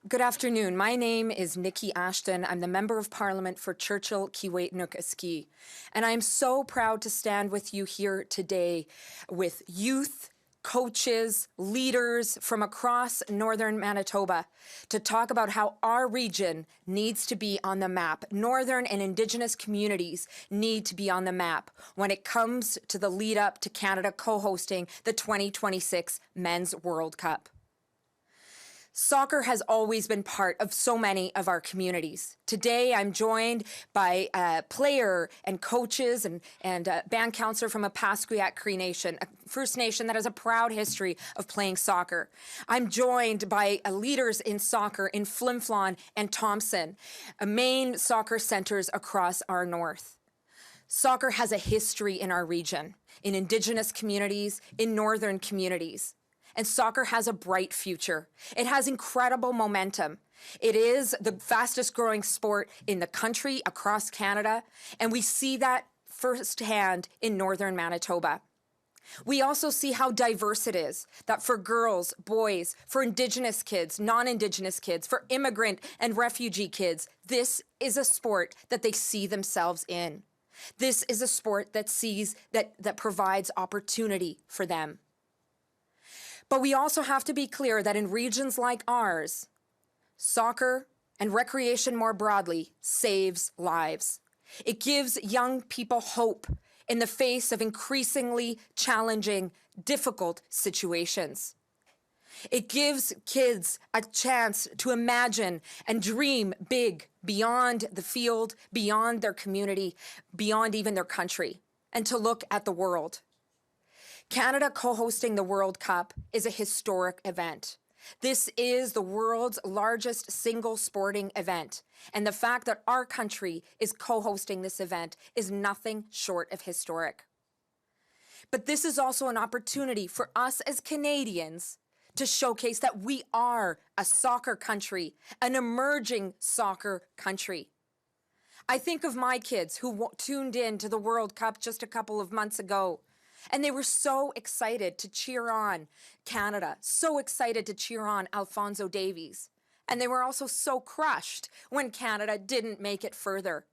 Good afternoon. My name is Niki Ashton. I'm the Member of Parliament for Churchill Kiiwetinoong, and I'm so proud to stand with you here today with youth, coaches, leaders from across northern Manitoba to talk about how our region needs to be on the map. Northern and Indigenous communities need to be on the map when it comes to the lead up to Canada co-hosting the 2026 Men's World Cup. Soccer has always been part of so many of our communities. Today, I'm joined by a player and coaches and band counselor from a Pasquiat Cree Nation, a First Nation that has a proud history of playing soccer. I'm joined by leaders in soccer in Flin Flon and Thompson, main soccer centers across our north. Soccer has a history in our region, in Indigenous communities, in Northern communities. And soccer has a bright future. It has incredible momentum. It is the fastest growing sport in the country, across Canada, and we see that firsthand in northern Manitoba. We also see how diverse it is, that for girls, boys, for Indigenous kids, non-Indigenous kids, for immigrant and refugee kids, this is a sport that they see themselves in. This is a sport that provides opportunity for them. But we also have to be clear that in regions like ours, soccer and recreation more broadly saves lives. It gives young people hope in the face of increasingly challenging, difficult situations. It gives kids a chance to imagine and dream big beyond the field, beyond their community, beyond even their country, and to look at the world. Canada co-hosting the World Cup is a historic event. This is the world's largest single sporting event, and the fact that our country is co-hosting this event is nothing short of historic. But this is also an opportunity for us as Canadians to showcase that we are a soccer country, an emerging soccer country. I think of my kids who tuned in to the World Cup just a couple of months ago. And they were so excited to cheer on Canada, so excited to cheer on Alphonso Davies. And they were also so crushed when Canada didn't make it further.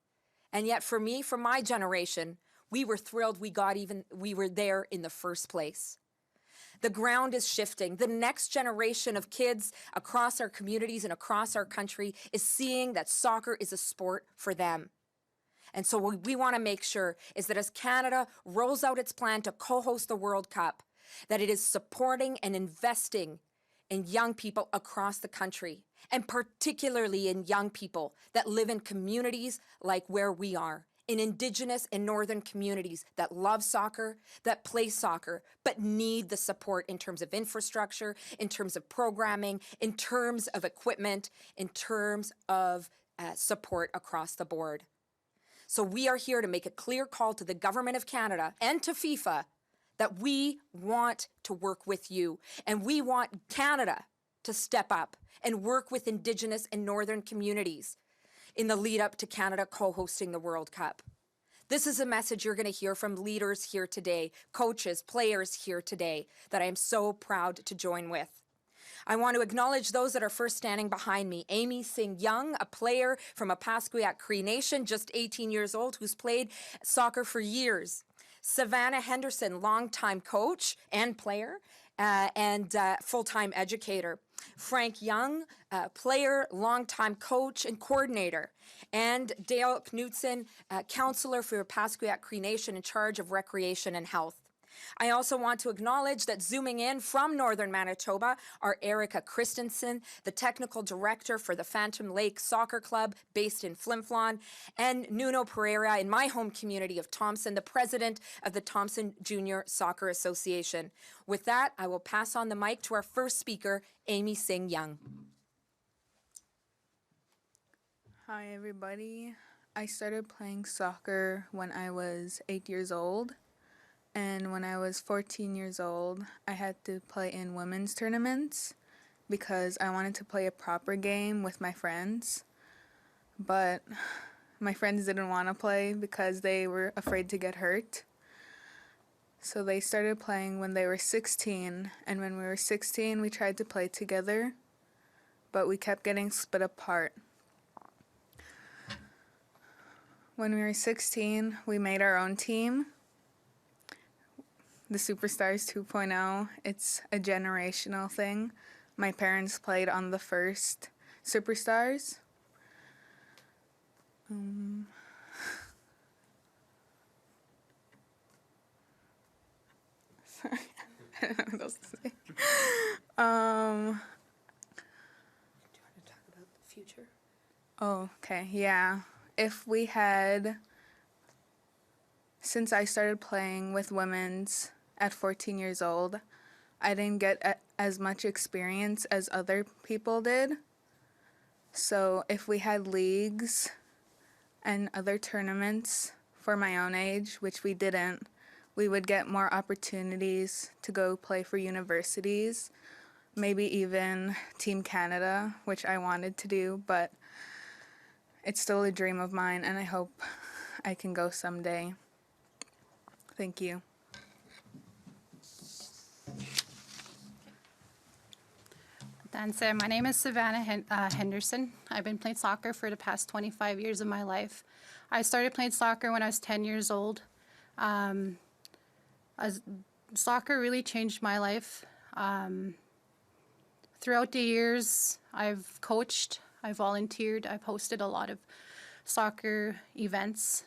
And yet for me, for my generation, we were thrilled we were there in the first place. The ground is shifting. The next generation of kids across our communities and across our country is seeing that soccer is a sport for them. And so what we want to make sure is that as Canada rolls out its plan to co-host the World Cup, that it is supporting and investing in young people across the country, and particularly in young people that live in communities like where we are, in Indigenous and Northern communities that love soccer, that play soccer, but need the support in terms of infrastructure, in terms of programming, in terms of equipment, in terms of support across the board. So we are here to make a clear call to the Government of Canada and to FIFA that we want to work with you, and we want Canada to step up and work with Indigenous and Northern communities in the lead up to Canada co-hosting the World Cup. This is a message you're going to hear from leaders here today, coaches, players here today, that I am so proud to join with. I want to acknowledge those that are first standing behind me. Amy Singh Young, a player from a Pasquiat Cree Nation, just 18 years old, who's played soccer for years. Savannah Henderson, longtime coach and player and full-time educator. Frank Young, player, longtime coach and coordinator. And Dale Knutson, counselor for Pasquiat Cree Nation in charge of recreation and health. I also want to acknowledge that zooming in from northern Manitoba are Erica Christensen, the technical director for the Phantom Lake Soccer Club based in Flin Flon, and Nuno Pereira in my home community of Thompson, the president of the Thompson Junior Soccer Association. With that, I will pass on the mic to our first speaker, Amy Singh Young. Hi, everybody. I started playing soccer when I was 8 years old. And when I was 14 years old, I had to play in women's tournaments because I wanted to play a proper game with my friends. But my friends didn't want to play because they were afraid to get hurt. So they started playing when they were 16. And when we were 16, we tried to play together. but we kept getting split apart. When we were 16, we made our own team, the Superstars 2.0. It's a generational thing. My parents played on the first Superstars. Sorry, I don't know what else to say. Do you want to talk about the future? Oh, okay, yeah. Since I started playing with women's at 14 years old, I didn't get as much experience as other people did. So if we had leagues and other tournaments for my own age, which we didn't, we would get more opportunities to go play for universities, maybe even Team Canada, which I wanted to do, but it's still a dream of mine, and I hope I can go someday. Thank you. Dancer, my name is Savannah Henderson. I've been playing soccer for the past 25 years of my life. I started playing soccer when I was 10 years old. Soccer really changed my life. Throughout the years, I've coached, I've volunteered, I've hosted a lot of soccer events.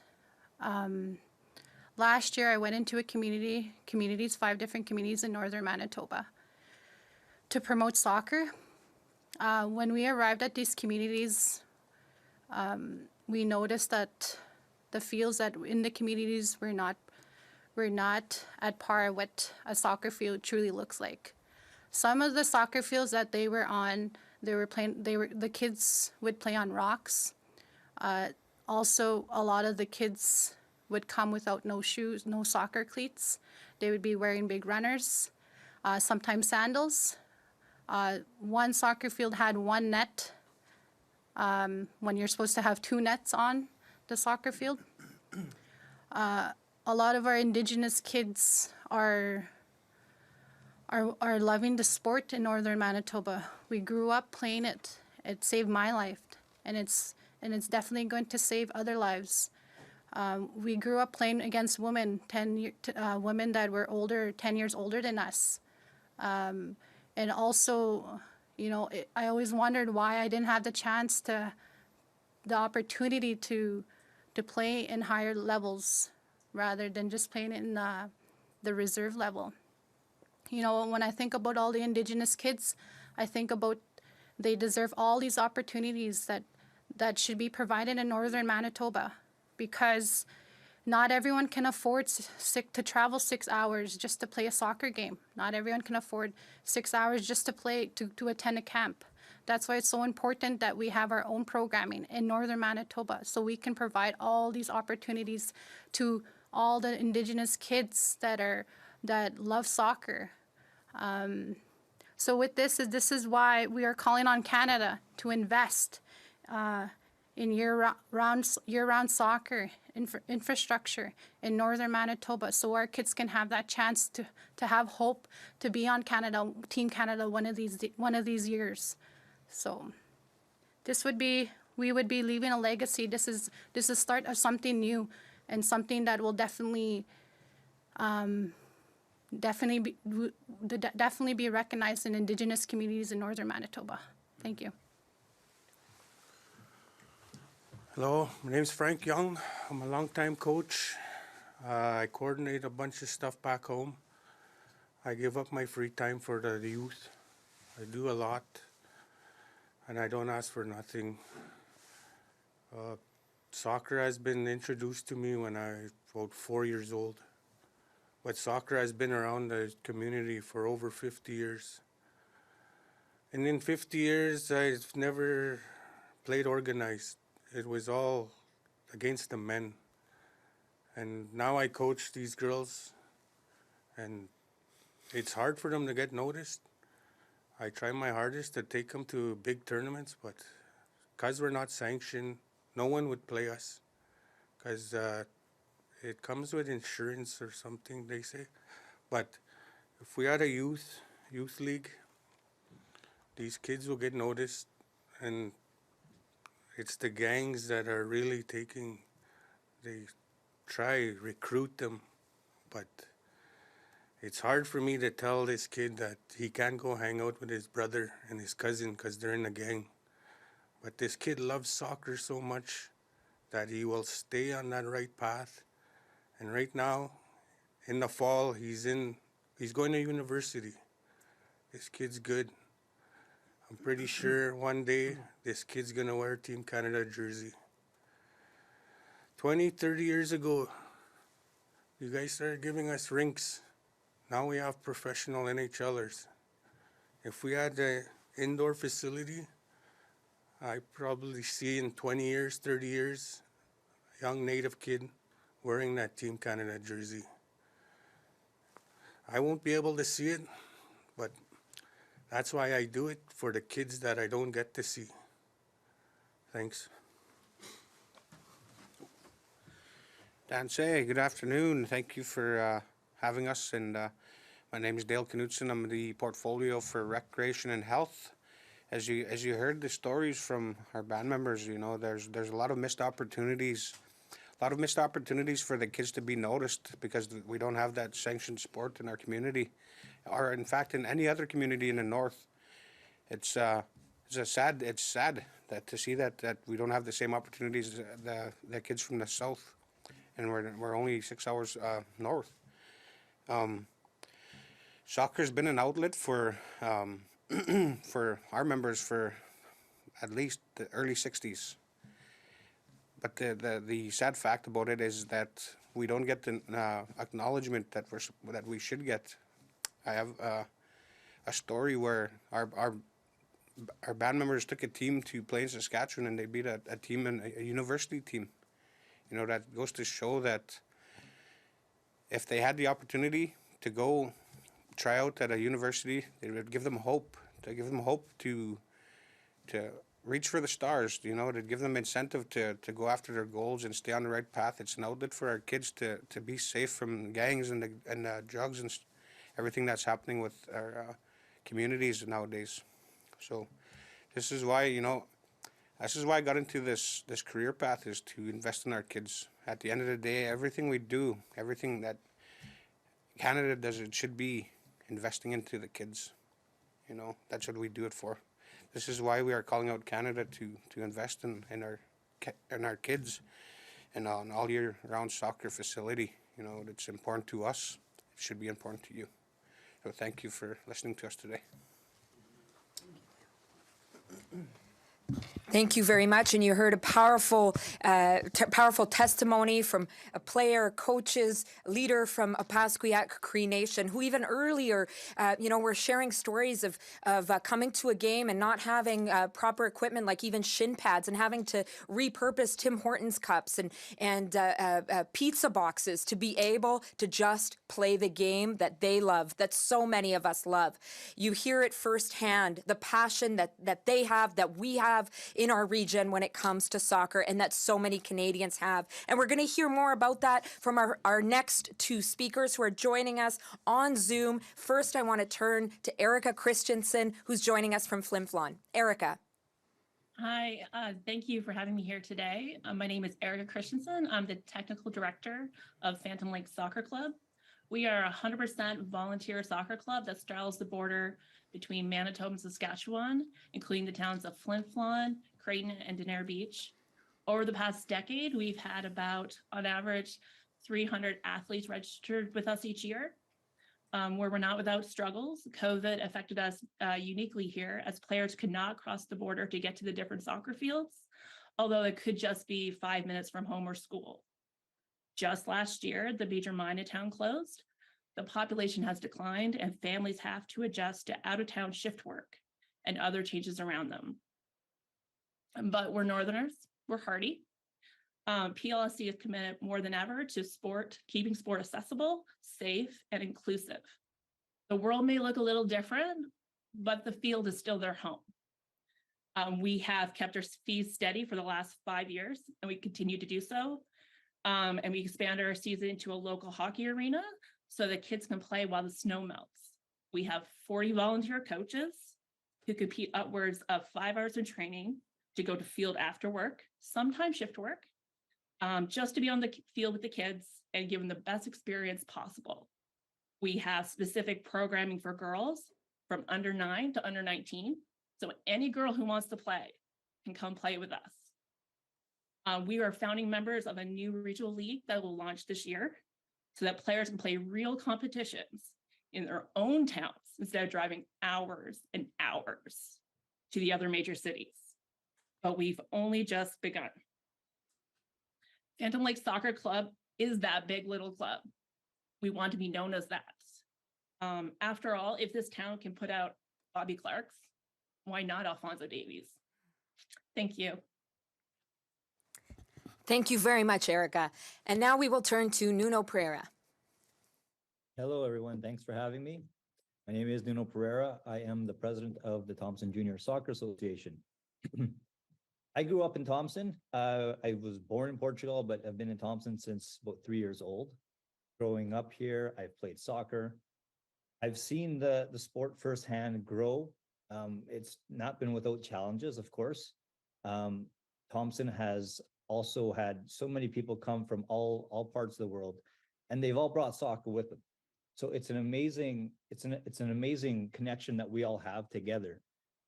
Last year, I went into a communities, 5 different communities in northern Manitoba to promote soccer. When we arrived at these communities, we noticed that the fields that in the communities were not at par what a soccer field truly looks like. Some of the soccer fields that they were on, the kids would play on rocks. Also, a lot of the kids would come without no shoes, no soccer cleats. They would be wearing big runners, sometimes sandals. One soccer field had 1 net when you're supposed to have 2 nets on the soccer field. A lot of our Indigenous kids are loving the sport in northern Manitoba. We grew up playing it. It saved my life, and it's definitely going to save other lives. We grew up playing against women, women that were 10 years older than us. And also, you know, I always wondered why I didn't have the opportunity to play in higher levels rather than just playing in the reserve level. You know, when I think about all the Indigenous kids, I think about they deserve all these opportunities that should be provided in northern Manitoba, because not everyone can afford to travel 6 hours just to play a soccer game. Not everyone can afford 6 hours just to attend a camp. That's why it's so important that we have our own programming in northern Manitoba, so we can provide all these opportunities to all the Indigenous kids that love soccer. So with this is why we are calling on Canada to invest in year-round soccer infrastructure in northern Manitoba, so our kids can have that chance to have hope to be on Team Canada one of these years. So we would be leaving a legacy. This is the start of something new, and something that will definitely be recognized in Indigenous communities in northern Manitoba. Thank you. Hello, my name's Frank Young. I'm a longtime coach. I coordinate a bunch of stuff back home. I give up my free time for the youth. I do a lot, and I don't ask for nothing. Soccer has been introduced to me when I was about 4 years old. But soccer has been around the community for over 50 years. And in 50 years, I've never played organized. It was all against the men. And now I coach these girls, and it's hard for them to get noticed. I try my hardest to take them to big tournaments, but because we're not sanctioned, no one would play us, because it comes with insurance or something, they say. But if we had a youth league, these kids will get noticed, and it's the gangs that are really they try recruit them, but it's hard for me to tell this kid that he can't go hang out with his brother and his cousin because they're in a gang. But this kid loves soccer so much that he will stay on that right path. And right now, in the fall, he's going to university. This kid's good. I'm pretty sure one day this kid's gonna wear Team Canada jersey. 20, 30 years ago, you guys started giving us rinks. Now we have professional NHLers. If we had an indoor facility, I probably see in 20 years, 30 years, a young native kid wearing that Team Canada jersey. I won't be able to see it, but that's why I do it, for the kids that I don't get to see. Thanks. Danse, good afternoon. Thank you for having us. And my name is Dale Knutson. I'm the portfolio for recreation and health. As you heard the stories from our band members, you know, there's a lot of missed opportunities. A lot of missed opportunities for the kids to be noticed because we don't have that sanctioned sport in our community, or in fact in any other community in the north. It's sad that to see that we don't have the same opportunities as the kids from the south, and we're only 6 hours north. Soccer's been an outlet for for our members for at least the early 60s. But the sad fact about it is that we don't get the acknowledgement that we should get. I have a story where our band members took a team to play in Saskatchewan, and they beat a team, a university team. You know, that goes to show that if they had the opportunity to go try out at a university, it would give them hope. To give them hope to reach for the stars, you know, to give them incentive to go after their goals and stay on the right path. It's an outlet for our kids to be safe from gangs and drugs and everything that's happening with our communities nowadays. So this is why, you know, this is why I got into this career path, is to invest in our kids. At the end of the day, everything we do, everything that Canada does, it should be investing into the kids. You know, that's what we do it for. This is why we are calling out Canada to invest in our kids and an all year round soccer facility. You know, it's important to us. It should be important to you. So thank you for listening to us today. Thank you very much. And you heard a powerful testimony from a player, coaches, leader from a Opaskwayak Cree Nation, who even earlier, were sharing stories of coming to a game and not having proper equipment, like even shin pads, and having to repurpose Tim Hortons cups and pizza boxes to be able to just play the game that they love, that so many of us love. You hear it firsthand, the passion that they have, that we have in our region when it comes to soccer, and that so many Canadians have. And we're going to hear more about that from our next two speakers who are joining us on Zoom. First, I want to turn to Erica Christensen, who's joining us from Flin Flon. Erica. Hi, thank you for having me here today. My name is Erica Christensen. I'm the technical director of Phantom Lake Soccer Club. We are a 100% volunteer soccer club that straddles the border between Manitoba and Saskatchewan, including the towns of Flin Flon, Creighton, and Denair Beach. Over the past decade, we've had about, on average, 300 athletes registered with us each year. Where we're not without struggles. COVID affected us uniquely here, as players could not cross the border to get to the different soccer fields, although it could just be 5 minutes from home or school. Just last year, the major mine in town closed. The population has declined, and families have to adjust to out-of-town shift work and other changes around them. But we're Northerners, we're hardy. PLSC is committed more than ever to sport, keeping sport accessible, safe, and inclusive. The world may look a little different, but the field is still their home. We have kept our fees steady for the last 5 years, and we continue to do so. And we expand our season to a local hockey arena so that kids can play while the snow melts. We have 40 volunteer coaches, who compete upwards of 5 hours of training to go to field after work, sometimes shift work, just to be on the field with the kids and give them the best experience possible. We have specific programming for girls from under 9 to under 19. So any girl who wants to play can come play with us. We are founding members of a new regional league that will launch this year so that players can play real competitions in their own towns instead of driving hours and hours to the other major cities. But we've only just begun. Phantom Lake Soccer Club is that big little club. We want to be known as that. After all, if this town can put out Bobby Clarks, why not Alfonso Davies? Thank you. Thank you very much, Erica. And now we will turn to Nuno Pereira. Hello, everyone. Thanks for having me. My name is Nuno Pereira. I am the president of the Thompson Junior Soccer Association. I grew up in Thompson. I was born in Portugal, but I've been in Thompson since about 3 years old. Growing up here, I've played soccer. I've seen the sport firsthand grow. It's not been without challenges, of course. Thompson has also had so many people come from all parts of the world, and they've all brought soccer with them. So it's an amazing connection that we all have together.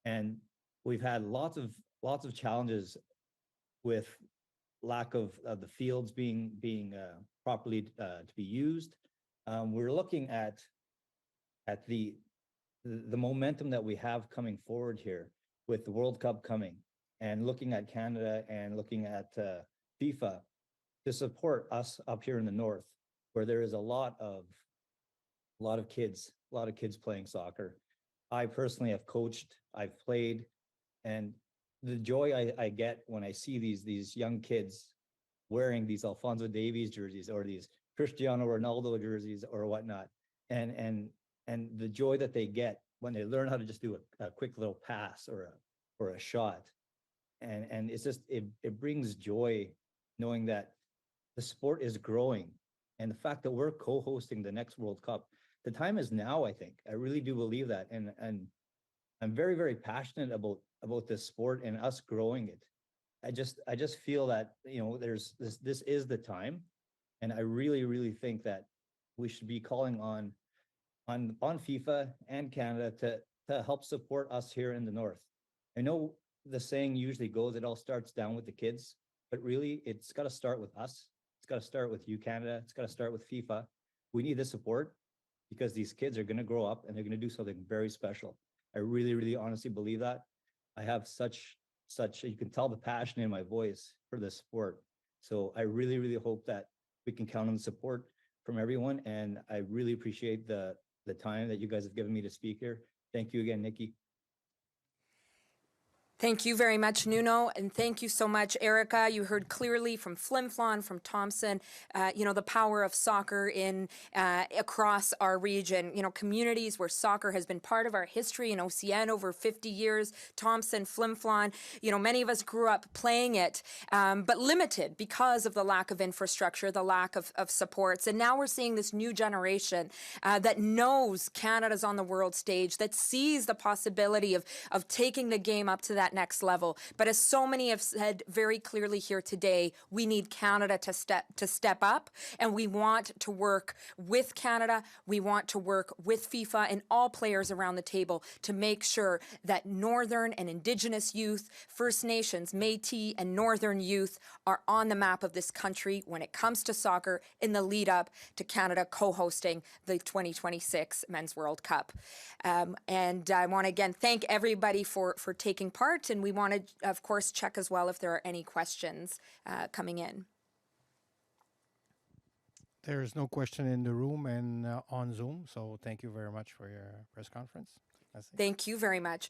And we've had lots of challenges with lack of the fields being properly to be used. We're looking at the momentum that we have coming forward here with the World Cup coming, and looking at Canada and looking at FIFA to support us up here in the north, where there is a lot of kids playing soccer. I personally have coached, I've played, and the joy I get when I see these young kids wearing these Alfonso Davies jerseys or these Cristiano Ronaldo jerseys or whatnot, and the joy that they get when they learn how to just do a quick little pass or a shot. And it's just, it brings joy knowing that the sport is growing, and the fact that we're co-hosting the next World Cup. The time is now, I think. I really do believe that. And I'm very, very passionate about this sport and us growing it. I just feel that, there's this is the time. And I really, really think that we should be calling on FIFA and Canada to help support us here in the north. I know the saying usually goes, it all starts down with the kids, but really it's got to start with us. It's got to start with you, Canada. It's got to start with FIFA. We need the support, because these kids are going to grow up and they're going to do something very special. I really, really honestly believe that. I have such, you can tell the passion in my voice for this sport. So I really, really hope that we can count on the support from everyone. And I really appreciate the time that you guys have given me to speak here. Thank you again, Nikki. Thank you very much, Nuno, and thank you so much, Erica. You heard clearly from Flim Flon, from Thompson, the power of soccer in across our region. Communities where soccer has been part of our history in OCN over 50 years. Thompson, Flim Flon, many of us grew up playing it, but limited because of the lack of infrastructure, the lack of supports. And now we're seeing this new generation that knows Canada's on the world stage, that sees the possibility of taking the game up to that next level. But as so many have said very clearly here today, we need Canada to step up, and we want to work with Canada. We want to work with FIFA and all players around the table to make sure that Northern and Indigenous youth, First Nations, Métis, and Northern youth are on the map of this country when it comes to soccer in the lead up to Canada co-hosting the 2026 Men's World Cup. And I want to again thank everybody for taking part. And we want to, of course, check as well if there are any questions coming in. There's no question in the room and on Zoom, so thank you very much for your press conference. That's it. Thank you very much.